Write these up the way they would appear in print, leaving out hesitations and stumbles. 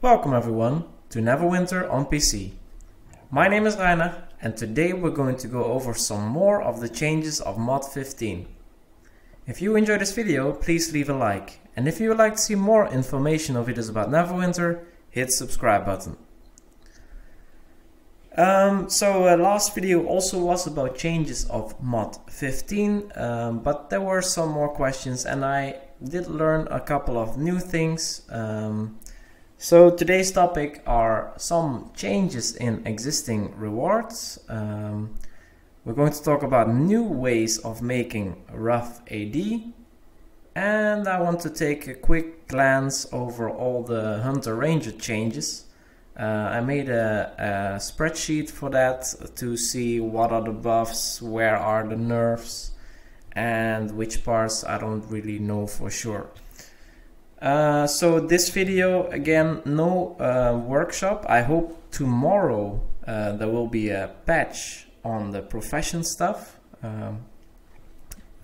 Welcome everyone to Neverwinter on PC. My name is Rainer and today we're going to go over some more of the changes of MOD15. If you enjoyed this video, please leave a like, and if you would like to see more information or videos about Neverwinter, hit the subscribe button. Last video also was about changes of MOD15, but there were some more questions and I did learn a couple of new things. So today's topic are some changes in existing rewards. We're going to talk about new ways of making rough AD, and I want to take a quick glance over all the Hunter Ranger changes. I made a spreadsheet for that to see what are the buffs, where are the nerfs, and which parts I don't really know for sure. So this video, again, no workshop. I hope tomorrow there will be a patch on the profession stuff.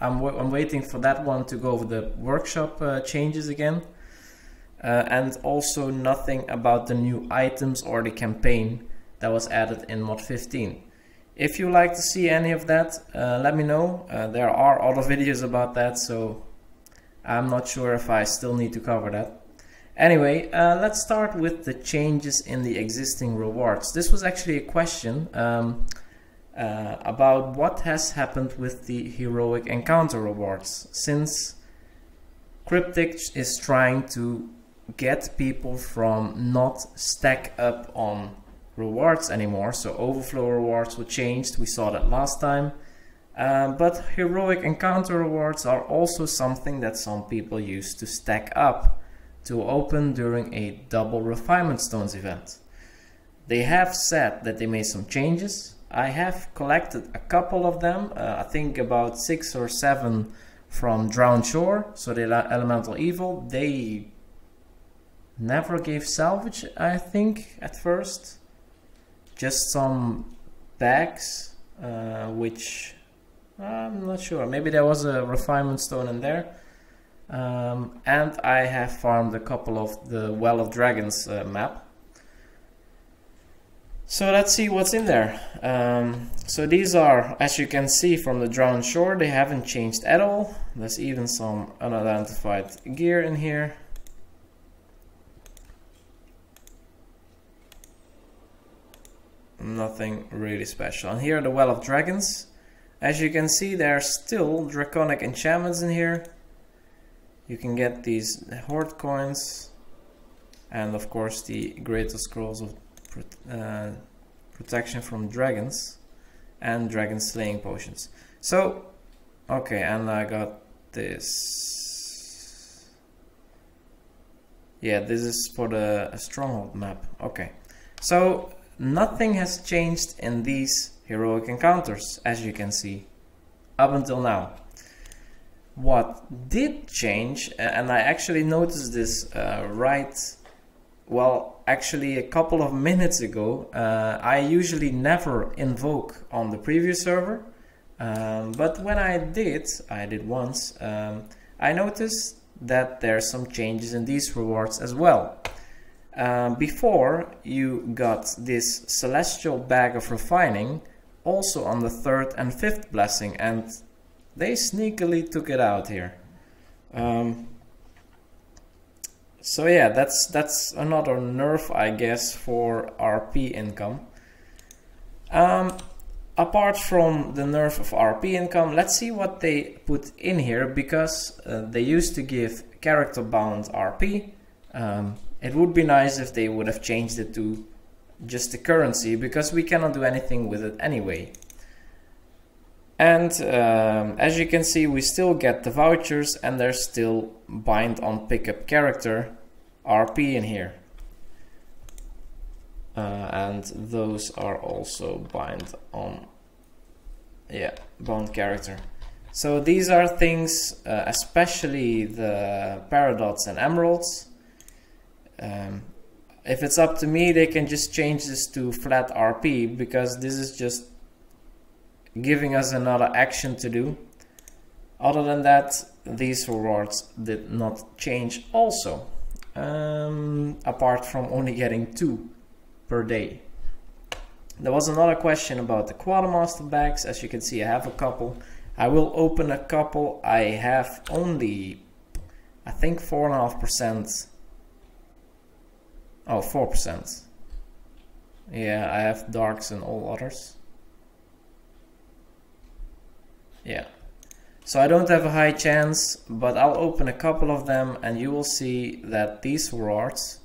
I'm waiting for that one to go over the workshop changes again. And also nothing about the new items or the campaign that was added in MOD15. If you like to see any of that, let me know. There are other videos about that, so I'm not sure if I still need to cover that. Anyway, let's start with the changes in the existing rewards. This was actually a question about what has happened with the heroic encounter rewards, since Cryptic is trying to get people from not stack up on rewards anymore. So overflow rewards were changed, we saw that last time. But heroic encounter rewards are also something that some people use to stack up to open during a double refinement stones event. They have said that they made some changes. I have collected a couple of them, I think about 6 or 7 from Drowned Shore, so the elemental evil. They never gave salvage, I think, at first. Just some bags, which I'm not sure, maybe there was a refinement stone in there. And I have farmed a couple of the Well of Dragons map. So let's see what's in there. So these are, as you can see from the Drowned Shore, they haven't changed at all. There's even some unidentified gear in here. Nothing really special. And here are the Well of Dragons. As you can see, there are still draconic enchantments in here. You can get these horde coins, and of course the greater scrolls of protection from dragons and dragon slaying potions. So, okay, and I got this. Yeah, this is for the stronghold map. Okay, so nothing has changed in these heroic encounters, as you can see, up until now. What did change, and I actually noticed this actually a couple of minutes ago. I usually never invoke on the previous server, but when I did once, I noticed that there are some changes in these rewards as well. Before, you got this celestial bag of refining also on the 3rd and 5th blessing, and they sneakily took it out here. So yeah, that's another nerf, I guess, for RP income. Apart from the nerf of RP income, let's see what they put in here, because they used to give character bound RP. It would be nice if they would have changed it to just the currency, because we cannot do anything with it anyway. And as you can see, we still get the vouchers, and there's still bind on pickup character RP in here. And those are also bind on, yeah, bound character. So these are things, especially the paradox and emeralds. If it's up to me, they can just change this to flat RP, because this is just giving us another action to do. Other than that, these rewards did not change also. apart from only getting 2 per day. There was another question about the Quartermaster bags. As you can see, I have a couple. I will open a couple. I have only, I think, 4.5%. Oh, 4%. Yeah, I have darks and all others. Yeah. So I don't have a high chance, but I'll open a couple of them and you will see that these wards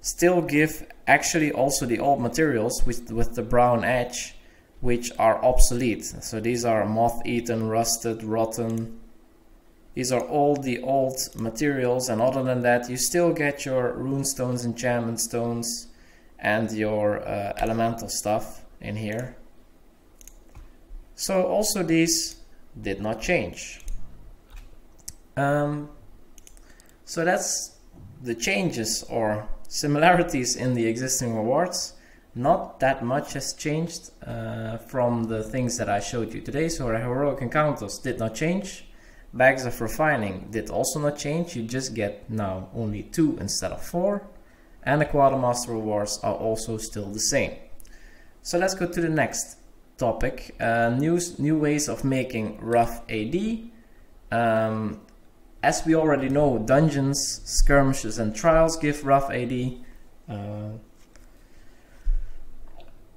still give actually also the old materials with the brown edge, which are obsolete. So these are moth-eaten, rusted, rotten. These are all the old materials, and other than that you still get your rune stones, enchantment stones, and your elemental stuff in here. So also these did not change. So that's the changes or similarities in the existing rewards. Not that much has changed from the things that I showed you today. So our heroic encounters did not change. Bags of refining did also not change. You just get now only 2 instead of 4. And the Quartermaster rewards are also still the same. So let's go to the next topic. New ways of making rough AD. As we already know, dungeons, skirmishes and trials give rough AD.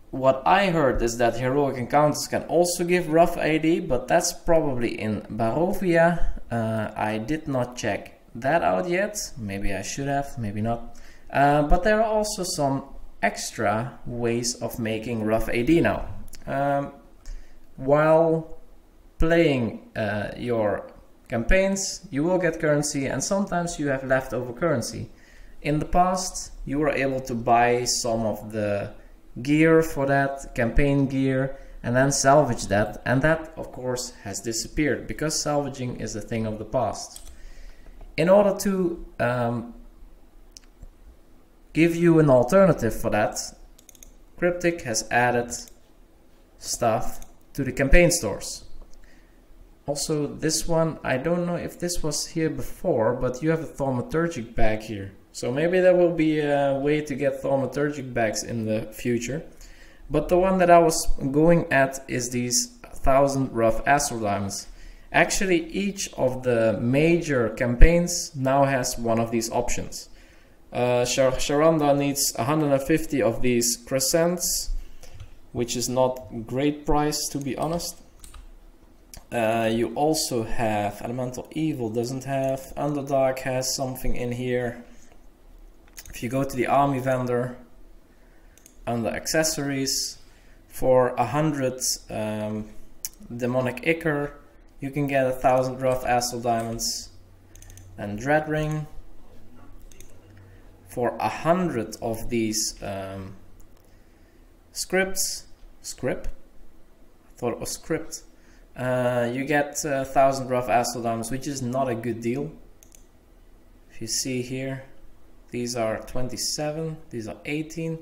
What I heard is that heroic encounters can also give rough AD, but that's probably in Barovia. I did not check that out yet. Maybe I should have, maybe not. But there are also some extra ways of making rough AD now. While playing your campaigns, you will get currency, and sometimes you have leftover currency. In the past, you were able to buy some of the gear for that, campaign gear, and then salvage that, and that of course has disappeared because salvaging is a thing of the past. In order to give you an alternative for that, Cryptic has added stuff to the campaign stores. Also this one, I don't know if this was here before, but you have a thaumaturgic bag here. So maybe there will be a way to get thaumaturgic bags in the future. But the one that I was going at is these 1000 rough astral diamonds. Actually, each of the major campaigns now has one of these options. Sharanda needs 150 of these crescents, which is not great price to be honest. You also have Elemental Evil doesn't have, Underdark has something in here. If you go to the army vendor, under accessories, for 100 demonic ichor, you can get 1000 rough astral diamonds. And Dread Ring, for 100 of these script? I thought it was script. You get 1000 rough astral diamonds, which is not a good deal. If you see here, these are 27, these are 18.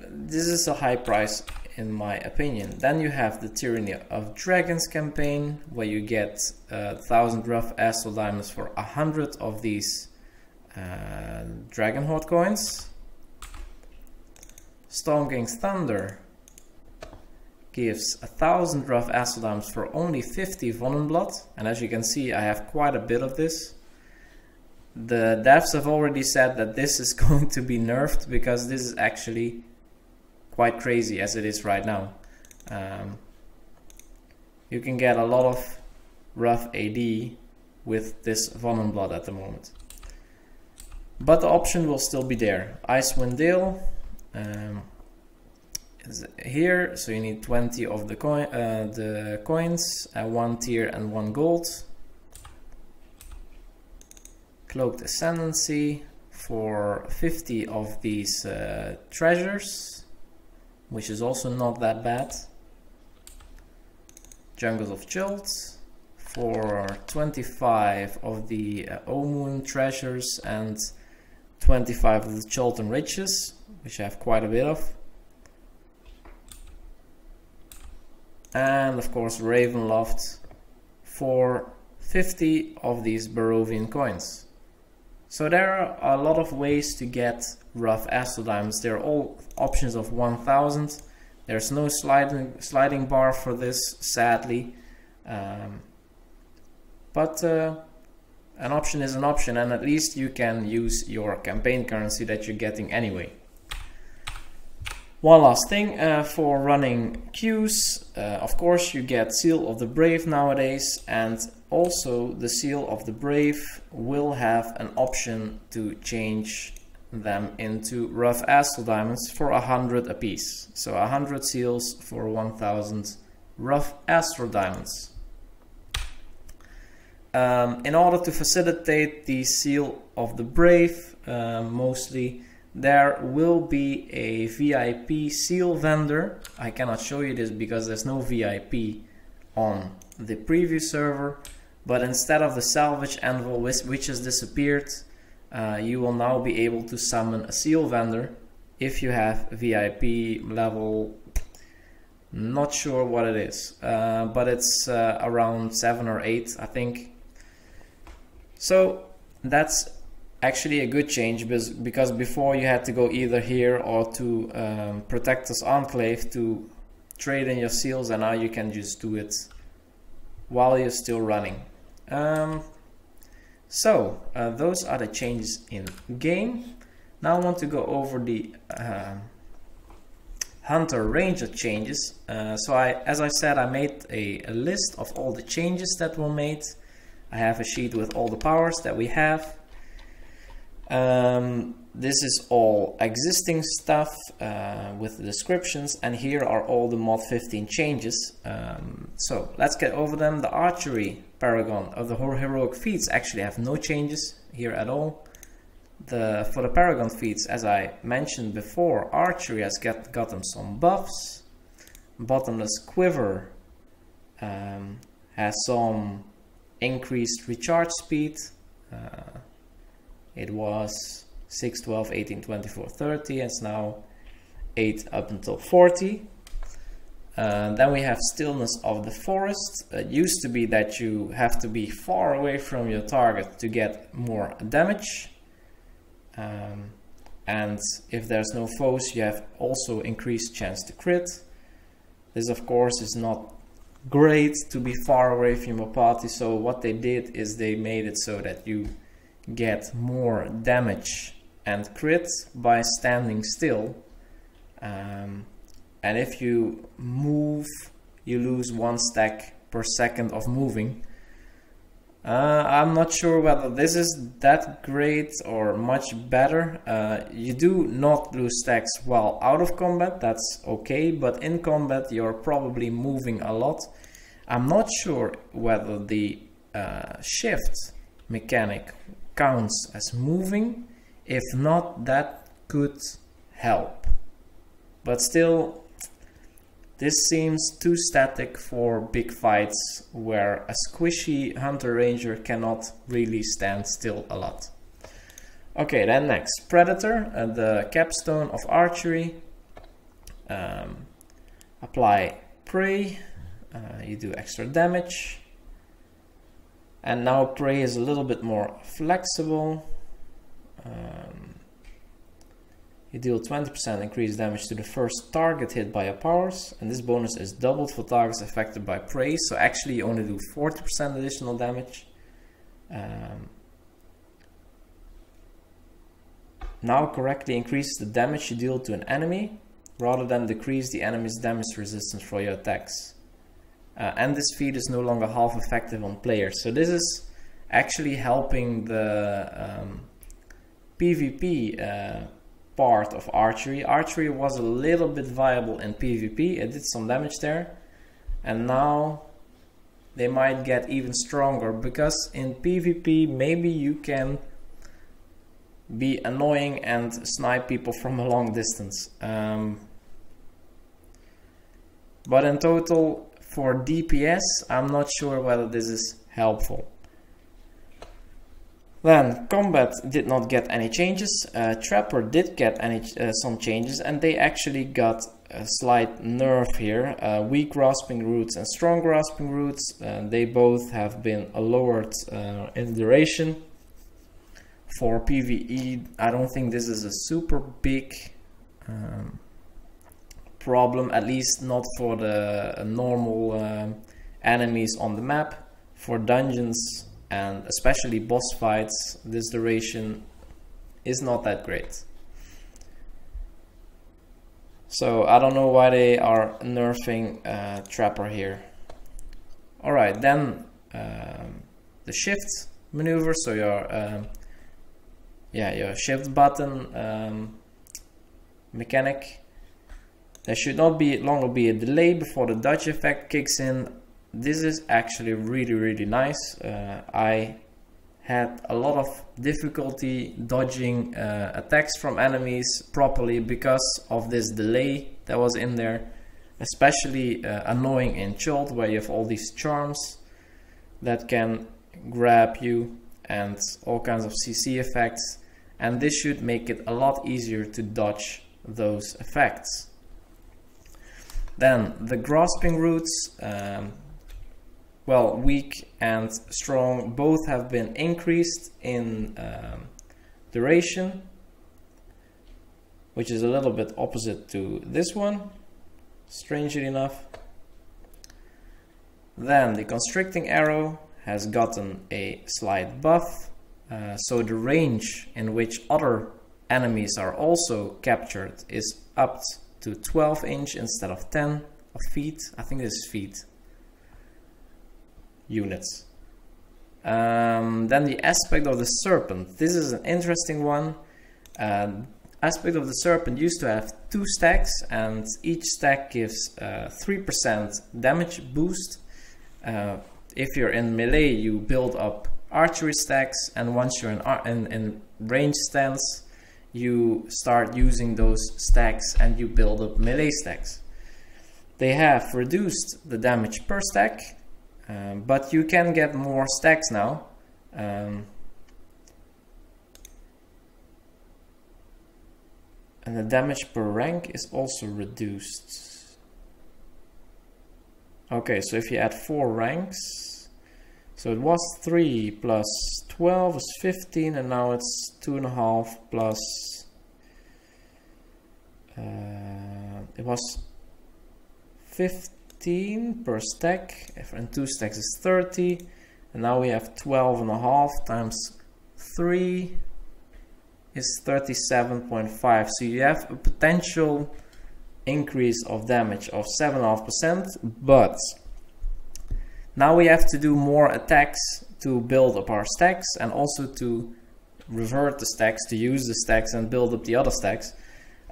This is a high price in my opinion. Then you have the Tyranny of Dragons campaign, where you get 1000 rough astral diamonds for 100 of these Dragon Horde coins. Storm King's Thunder gives 1000 rough astral diamonds for only 50 Vonenblood, and as you can see I have quite a bit of this. The devs have already said that this is going to be nerfed because this is actually quite crazy as it is right now. You can get a lot of rough AD with this Vonenblood at the moment. But the option will still be there. Icewind Dale is here, so you need 20 of the coins, 1 tier and 1 gold. Cloaked Ascendancy for 50 of these treasures, which is also not that bad. Jungles of Chult for 25 of the Omoon treasures and 25 of the Chultan Riches, which I have quite a bit of. And of course Ravenloft for 50 of these Barovian coins. So there are a lot of ways to get rough astro diamonds. They're all options of 1000. There's no sliding bar for this, sadly. But an option is an option, and at least you can use your campaign currency that you're getting anyway. One last thing, for running queues, of course you get Seal of the Brave nowadays, and also the Seal of the Brave will have an option to change them into rough astral diamonds for 100 apiece. So 100 seals for 1000 rough astral diamonds. In order to facilitate the Seal of the Brave, mostly, there will be a VIP seal vendor. I cannot show you this because there's no VIP on the preview server, but instead of the salvage anvil which has disappeared, you will now be able to summon a seal vendor if you have VIP level, not sure what it is, but it's around 7 or 8, I think. So that's actually a good change, because before you had to go either here or to Protector's Enclave to trade in your seals, and now you can just do it while you're still running. So those are the changes in game. Now I want to go over the Hunter Ranger changes. So as I said, I made a list of all the changes that were made. I have a sheet with all the powers that we have. This is all existing stuff with the descriptions, and here are all the MOD15 changes. So let's get over them. The archery paragon of the heroic feats actually have no changes here at all. For the paragon feats, as I mentioned before, archery has gotten some buffs. Bottomless quiver has some increased recharge speed. It was 6, 12, 18, 24, 30. It's now 8 up until 40. Then we have Stillness of the Forest. It used to be that you have to be far away from your target to get more damage. And if there's no foes, you have also increased chance to crit. This of course is not great to be far away from your party, so what they did is they made it so that you get more damage and crit by standing still, and if you move you lose 1 stack per second of moving. I'm not sure whether this is that great or much better. You do not lose stacks while out of combat, that's okay, but in combat you're probably moving a lot. I'm not sure whether the shift mechanic counts as moving. If not, that could help, but still this seems too static for big fights where a squishy Hunter Ranger cannot really stand still a lot. Okay, then next, Predator, the capstone of archery. Apply Prey, you do extra damage. And now Prey is a little bit more flexible. You deal 20% increased damage to the first target hit by your powers, and this bonus is doubled for targets affected by Prey, so actually you only do 40% additional damage. Now correctly increases the damage you deal to an enemy, rather than decrease the enemy's damage resistance for your attacks. And this feat is no longer half effective on players, so this is actually helping the PvP part of archery. Archery was a little bit viable in PvP, it did some damage there, and now they might get even stronger, because in PvP maybe you can be annoying and snipe people from a long distance, but in total for DPS I'm not sure whether this is helpful. Then combat did not get any changes. Trapper did get some changes, and they actually got a slight nerf here. Weak grasping roots and strong grasping roots, they both have been lowered in duration. for PvE, I don't think this is a super big problem, at least not for the normal enemies on the map. For dungeons and especially boss fights, this duration is not that great. So I don't know why they are nerfing Trapper here. Alright, then the shift maneuver, so your shift button mechanic. There should not be longer be a delay before the dodge effect kicks in. This is actually really nice. I had a lot of difficulty dodging attacks from enemies properly because of this delay that was in there. Especially annoying in Chult, where you have all these charms that can grab you and all kinds of CC effects, and this should make it a lot easier to dodge those effects. Then the grasping roots, well, weak and strong both have been increased in duration, which is a little bit opposite to this one, strangely enough. Then the constricting arrow has gotten a slight buff, so the range in which other enemies are also captured is upped to 12 inch instead of 10 of feet. I think this is feet. Units. Then the aspect of the serpent. This is an interesting one. Aspect of the serpent used to have 2 stacks, and each stack gives 3% damage boost. If you're in melee, you build up archery stacks, and once you're in range stance, you start using those stacks and you build up melee stacks. They have reduced the damage per stack, but you can get more stacks now. And the damage per rank is also reduced. Okay, so if you add 4 ranks, so it was 3 plus 12 is 15, and now it's 2.5 plus it was 15 per stack, and 2 stacks is 30, and now we have 12.5 times 3 is 37.5. So you have a potential increase of damage of 7.5%, but now we have to do more attacks to build up our stacks, and also to revert the stacks, to use the stacks and build up the other stacks.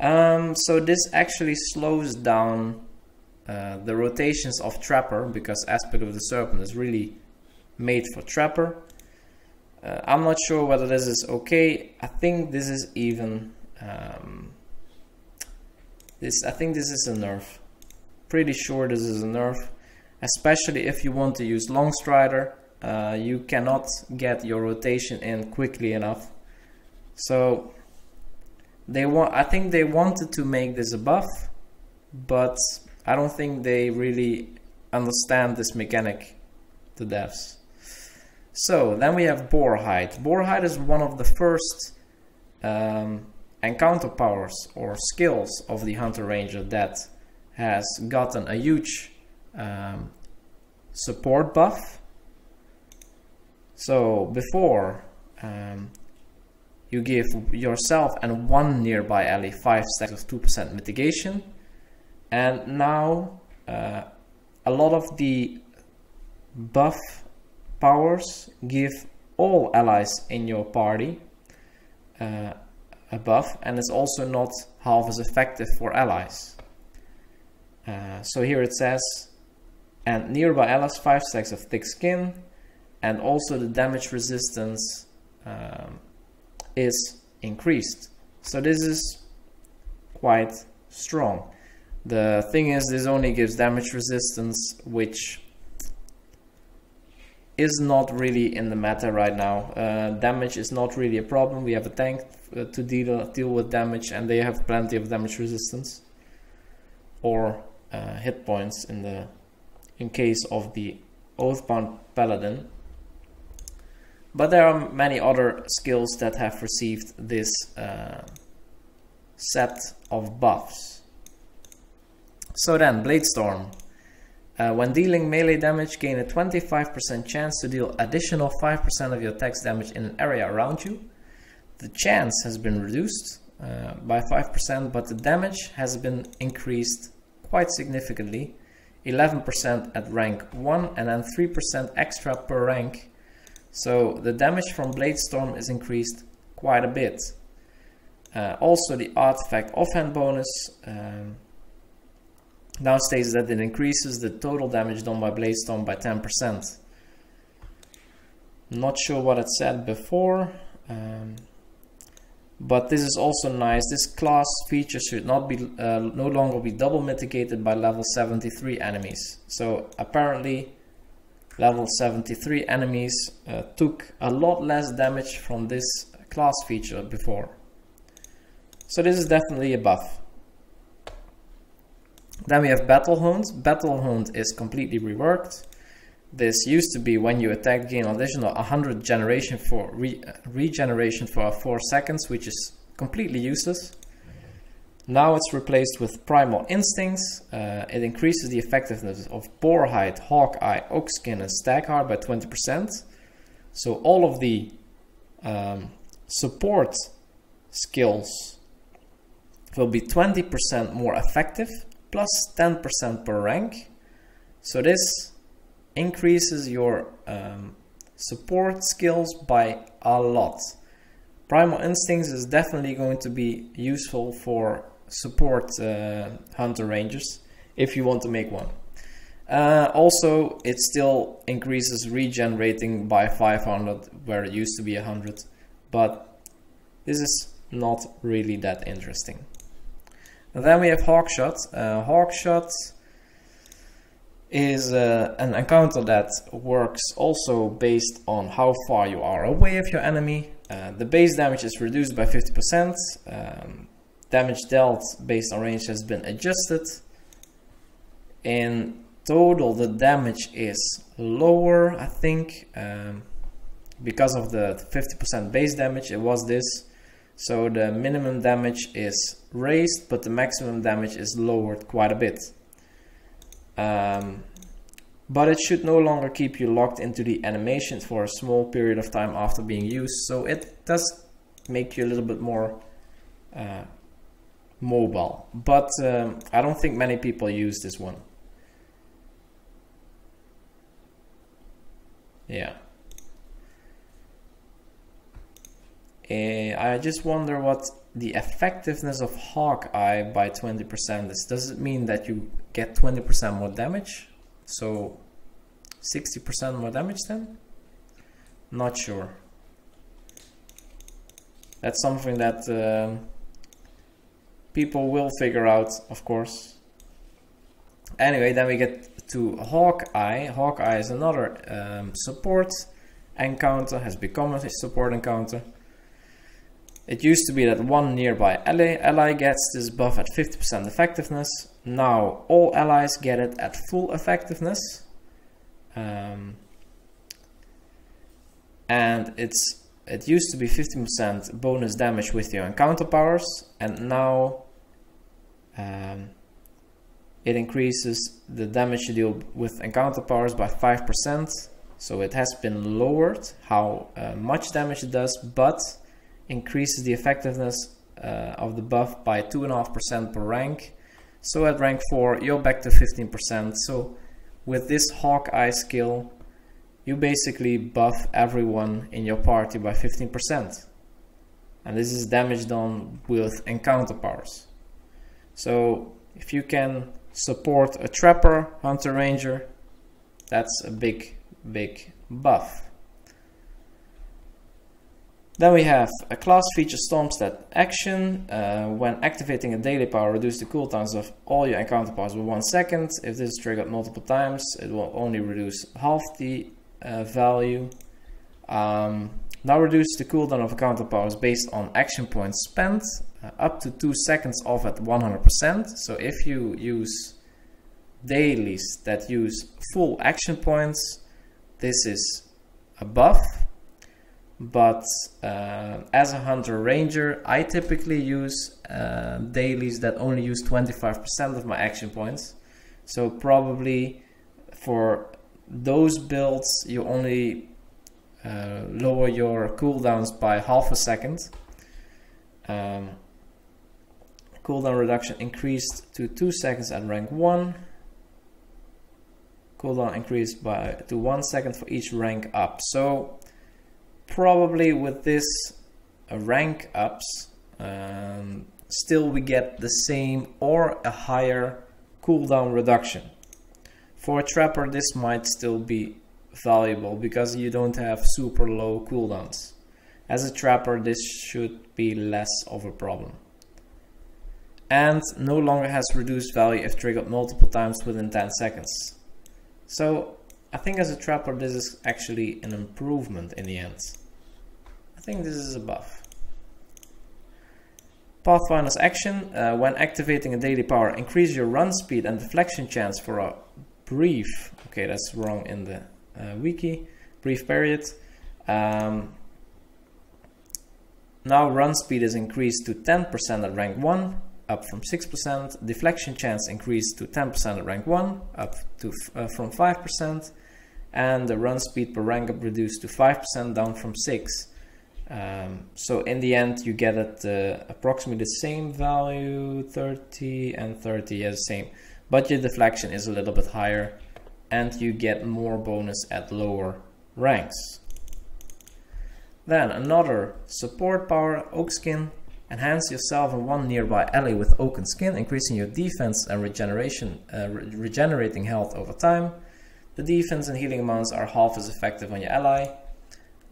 So this actually slows down the rotations of Trapper, because Aspect of the Serpent is really made for Trapper. I'm not sure whether this is okay. I think this is even I think this is a nerf. Pretty sure this is a nerf, especially if you want to use Longstrider. You cannot get your rotation in quickly enough. So I think they wanted to make this a buff, but I don't think they really understand this mechanic, the devs. So then we have Borehide. Borehide is one of the first encounter powers or skills of the Hunter Ranger that has gotten a huge support buff. So before you give yourself and one nearby ally 5 stacks of 2% mitigation, and now a lot of the buff powers give all allies in your party a buff, and it's also not half as effective for allies. So here it says, and nearby allies 5 stacks of thick skin, and also the damage resistance is increased. So this is quite strong. The thing is, this only gives damage resistance, which is not really in the meta right now. Damage is not really a problem. We have a tank to deal with damage, and they have plenty of damage resistance or hit points in case of the Oathbound Paladin. But there are many other skills that have received this set of buffs. So then, Bladestorm. When dealing melee damage, gain a 25% chance to deal additional 5% of your attack's damage in an area around you. The chance has been reduced by 5%, but the damage has been increased quite significantly. 11% at rank 1 and then 3% extra per rank. So the damage from Bladestorm is increased quite a bit. Also the artifact offhand bonus now states that it increases the total damage done by Bladestorm by 10%. Not sure what it said before, but this is also nice. This class feature should not be no longer be double mitigated by level 73 enemies. So apparently level 73 enemies took a lot less damage from this class feature before. So this is definitely a buff. Then we have Battle Hound. Battle Hound is completely reworked. This used to be when you attack, gain additional 100 generation for regeneration for 4 seconds, which is completely useless. Now it's replaced with Primal Instincts. It increases the effectiveness of Boarhide, Hawkeye, Oakskin and Stagheart by 20%. So all of the support skills will be 20% more effective, plus 10% per rank. So this increases your support skills by a lot. Primal Instincts is definitely going to be useful for support hunter rangers if you want to make one. Also, it still increases regen rating by 500 where it used to be 100, but this is not really that interesting. And then we have Hawkshot. Hawkshot is an encounter that works also based on how far you are away of your enemy. The base damage is reduced by 50%. Damage dealt based on range has been adjusted. In total, the damage is lower, I think, because of the 50% base damage. It was this. So the minimum damage is raised, but the maximum damage is lowered quite a bit. But it should no longer keep you locked into the animation for a small period of time after being used. So it does make you a little bit more mobile. But I don't think many people use this one. Yeah. I just wonder what the effectiveness of Hawkeye by 20% is. Does it mean that you get 20% more damage? So 60% more damage then? Not sure. That's something that people will figure out, of course. Anyway, then we get to Hawkeye. Hawkeye is another support encounter, has become a support encounter. It used to be that one nearby ally gets this buff at 50% effectiveness. Now all allies get it at full effectiveness. And it used to be 15% bonus damage with your encounter powers, and now it increases the damage you deal with encounter powers by 5%. So it has been lowered how much damage it does, but increases the effectiveness of the buff by 2.5% per rank. So at rank 4 you're back to 15%. So with this Hawkeye skill you basically buff everyone in your party by 15%, and this is damage done with encounter powers. So if you can support a trapper, hunter ranger, that's a big buff. Then we have a class feature Stormstat action. When activating a daily power, reduce the cooldowns of all your encounter powers by 1 second. If this is triggered multiple times, it will only reduce half the value. Now reduce the cooldown of encounter powers based on action points spent, up to 2 seconds off at 100%. So if you use dailies that use full action points, this is a buff. but as a hunter ranger, I typically use dailies that only use 25% of my action points. So probably for those builds, you only lower your cooldowns by half a second. Cooldown reduction increased to 2 seconds at rank 1. Cooldown increased to 1 second for each rank up. So probably with this rank ups, still we get the same or a higher cooldown reduction. For a trapper, this might still be valuable because you don't have super low cooldowns. As a trapper, this should be less of a problem. And no longer has reduced value if triggered multiple times within 10 seconds. So I think as a trapper, this is actually an improvement in the end. I think this is a buff. Pathfinder's action, when activating a daily power, increase your run speed and deflection chance for a brief, okay, that's wrong in the wiki, brief period. Now run speed is increased to 10% at rank 1, up from 6%. Deflection chance increased to 10% at rank 1, up to from 5%. And the run speed per rank up reduced to 5%, down from 6%. So in the end you get it approximately the same value, 30 and 30, yeah, the same. But your deflection is a little bit higher and you get more bonus at lower ranks. Then another support power, Oak Skin. Enhance yourself and one nearby ally with Oaken Skin, increasing your defense and regenerating health over time. The defense and healing amounts are half as effective on your ally.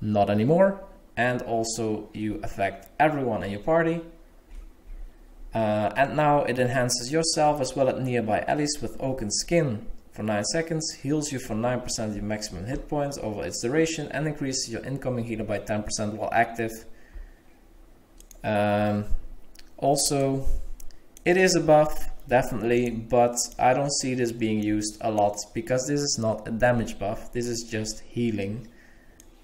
Not anymore. And also you affect everyone in your party. And now it enhances yourself as well as nearby allies with Oaken Skin for 9 seconds, heals you for 9% of your maximum hit points over its duration, and increases your incoming healer by 10% while active. Also, it is a buff, definitely, but I don't see this being used a lot because this is not a damage buff, this is just healing.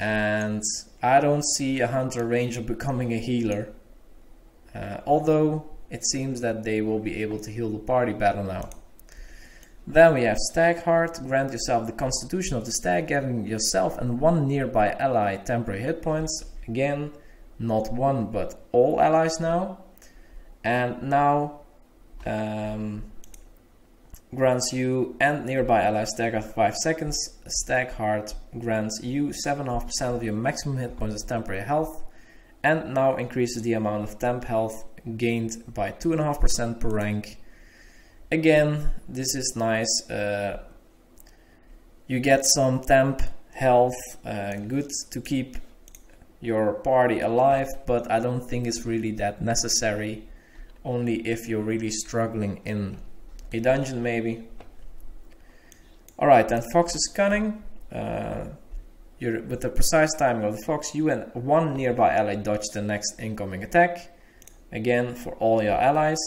And I don't see a hunter ranger becoming a healer, although it seems that they will be able to heal the party better now. Then we have Stag Heart. Grant yourself the constitution of the stag, giving yourself and one nearby ally temporary hit points. Again, not one but all allies now. And now grants you and nearby allies stagger for 5 seconds. Stag Heart grants you 7.5% of your maximum hit points as temporary health, and now increases the amount of temp health gained by 2.5% per rank. Again, this is nice. You get some temp health, good to keep your party alive, but I don't think it's really that necessary, only if you're really struggling in a dungeon maybe. Alright, then Fox's Cunning. With the precise timing of the fox, you and one nearby ally dodge the next incoming attack. Again, for all your allies.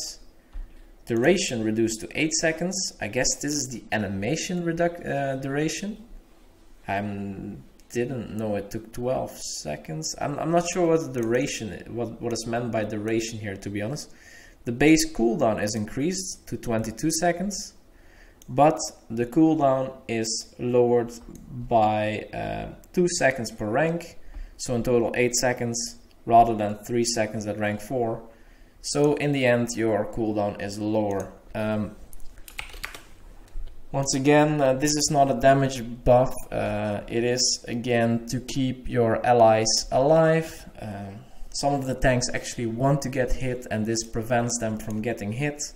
Duration reduced to 8 seconds. I guess this is the animation duration. I didn't know it took 12 seconds. I'm not sure what the duration, what is meant by duration here, to be honest. The base cooldown is increased to 22 seconds, but the cooldown is lowered by 2 seconds per rank, so in total 8 seconds rather than 3 seconds at rank 4. So in the end your cooldown is lower. Once again, this is not a damage buff, it is again to keep your allies alive. Some of the tanks actually want to get hit and this prevents them from getting hit.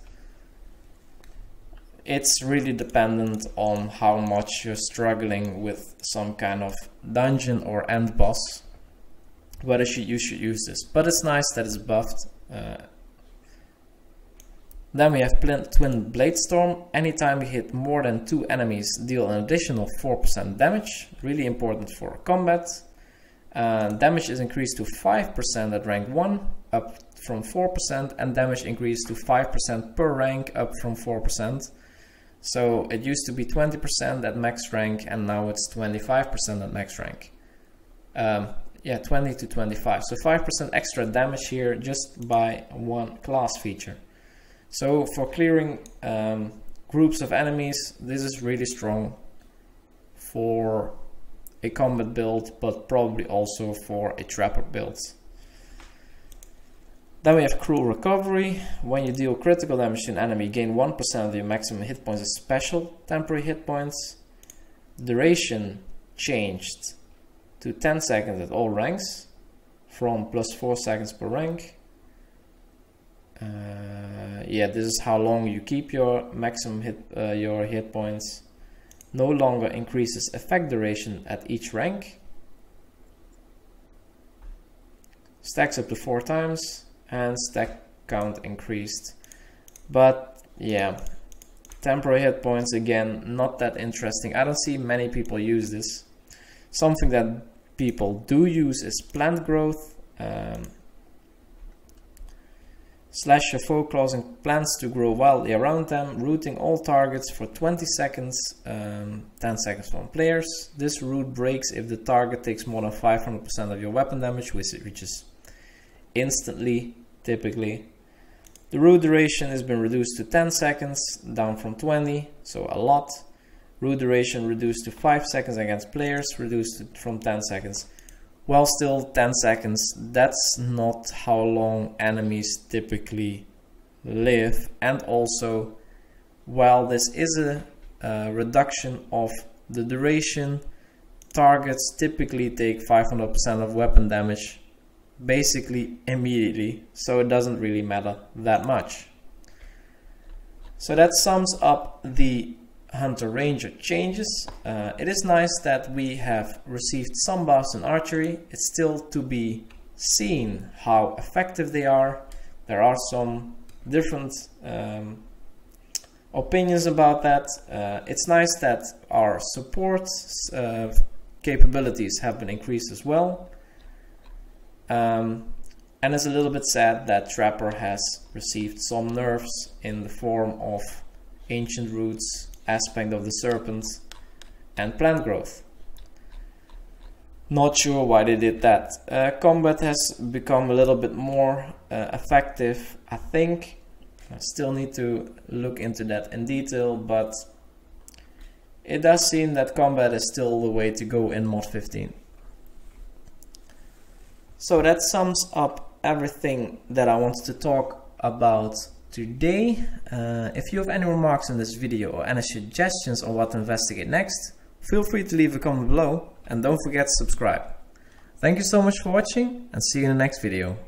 It's really dependent on how much you're struggling with some kind of dungeon or end boss, whether you should use this. But it's nice that it's buffed. Then we have Twin Blade Storm. Anytime you hit more than 2 enemies, deal an additional 4% damage. Really important for combat. Damage is increased to 5% at rank 1, up from 4%, and damage increased to 5% per rank, up from 4%. So it used to be 20% at max rank, and now it's 25% at max rank. yeah, 20 to 25. So 5% extra damage here just by one class feature. So for clearing groups of enemies, this is really strong for a combat build, but probably also for a trapper build. Then we have Cruel Recovery. When you deal critical damage to an enemy, gain 1% of your maximum hit points as special temporary hit points. Duration changed to 10 seconds at all ranks, from plus 4 seconds per rank. Yeah, this is how long you keep your maximum hit points. No longer increases effect duration at each rank. Stacks up to 4 times, and stack count increased. But yeah, temporary hit points, again, not that interesting. I don't see many people use this. Something that people do use is plant growth. Slash your foe causing plants to grow wildly around them, rooting all targets for 20 seconds, 10 seconds from players. This root breaks if the target takes more than 500% of your weapon damage, which is instantly, typically. The root duration has been reduced to 10 seconds, down from 20, so a lot. Root duration reduced to 5 seconds against players, reduced from 10 seconds. Well, still 10 seconds, that's not how long enemies typically live. And also, while this is a reduction of the duration, targets typically take 500% of weapon damage basically immediately, so it doesn't really matter that much. So that sums up the Hunter Ranger changes. It is nice that we have received some buffs in archery. It's still to be seen how effective they are. There are some different opinions about that. It's nice that our support capabilities have been increased as well. And it's a little bit sad that Trapper has received some nerfs in the form of Ancient Roots, Aspect of the Serpent, and Plant Growth. Not sure why they did that. Combat has become a little bit more effective, I think. I still need to look into that in detail, but it does seem that combat is still the way to go in MOD15. So that sums up everything that I wanted to talk about today. If you have any remarks on this video or any suggestions on what to investigate next, feel free to leave a comment below, and don't forget to subscribe. Thank you so much for watching, and see you in the next video.